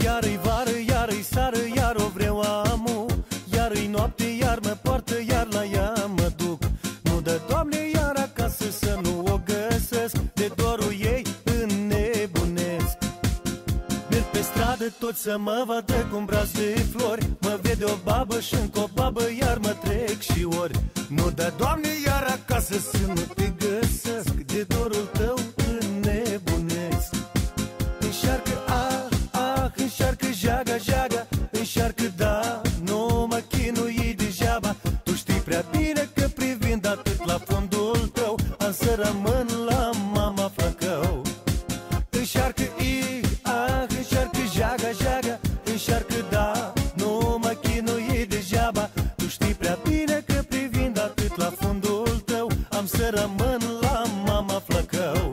Iar-i vară, iar-i sară, iar o vreau amu. Iar-i noapte, iar mă poartă, iar la ea mă duc. Nu dă, Doamne, iar acasă să nu o găsesc. De dorul ei înnebunesc. Merg pe stradă tot să mă vadă cu un braț de flori. Mă vede o babă și încă o babă, iar mă trec și ori. Nu dă, Doamne, iar acasă să nu te găsesc. De dorul tău înnebunesc. Înșarcă, înșarcă, jaga, jaga, înșarcă, da, nu mă chinui degeaba. Tu știi prea bine că privind atât la fundul tău, am să rămân la mama Flăcău. Înșarcă, înșarcă, jaga, jaga, înșarcă, da, nu mă chinui degeaba. Tu știi prea bine că privind atât la fundul tău, am să rămân la mama Flăcău.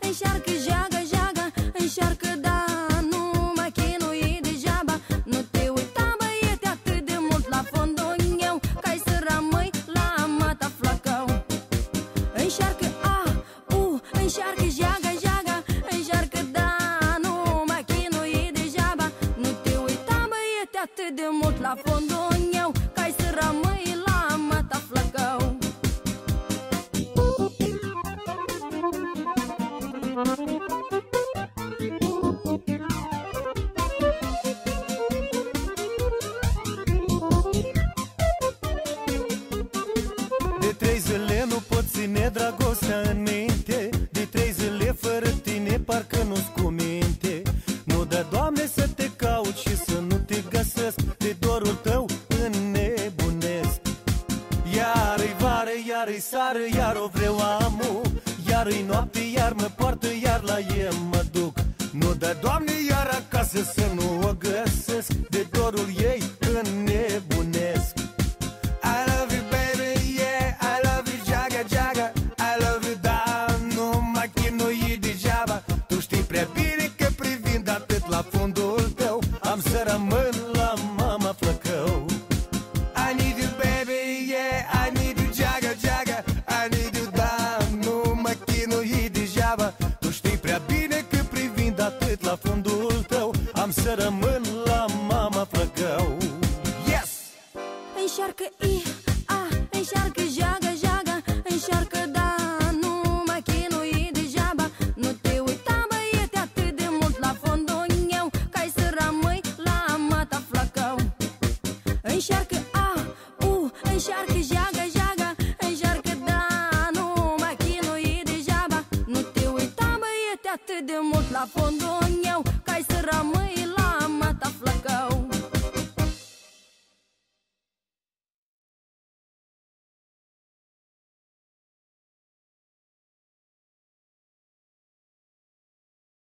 Înșarcă, jaga, jaga, înșarcă, da, nu mă chinui degeaba. Nu te uita, băiete, atât de mult la fondul meu, ca-i să rămâi la mata Flăcău. Înșarcă, înșarcă, jaga, jaga, înșarcă, da, nu mă chinui degeaba. Nu te uita, băiete, atât de mult la fondul meu, ca-i să rămâi la mata Flăcău. De 3 zile nu pot ține dragostea în minte. De 3 zile fără tine parcă nu-ți cu minte. Nu dă, Doamne, să te caut și să nu te găsesc. De dorul tău înnebunesc. Iar-i vară, iar-i sară, iar o vreau amu. Iar-i noapte, iar mă poartă, iar la ea mă duc. Nu dă, Doamne, iar acasă să nu o găsesc. De dorul ei înnebunesc. I love you, baby, yeah, I love you, jaga, jaga, I love you, da, nu mă chinui degeaba. Tu știi prea bine că privind atât la fundul tău, am să rămân la mama Flăcău. I need you, baby, yeah, I need you, jaga, jaga, I need you, da, nu mă chinui degeaba. Tu știi prea bine că privind atât la fundul tău, am să rămân la mama Flăcău. Yes! Înșarcă,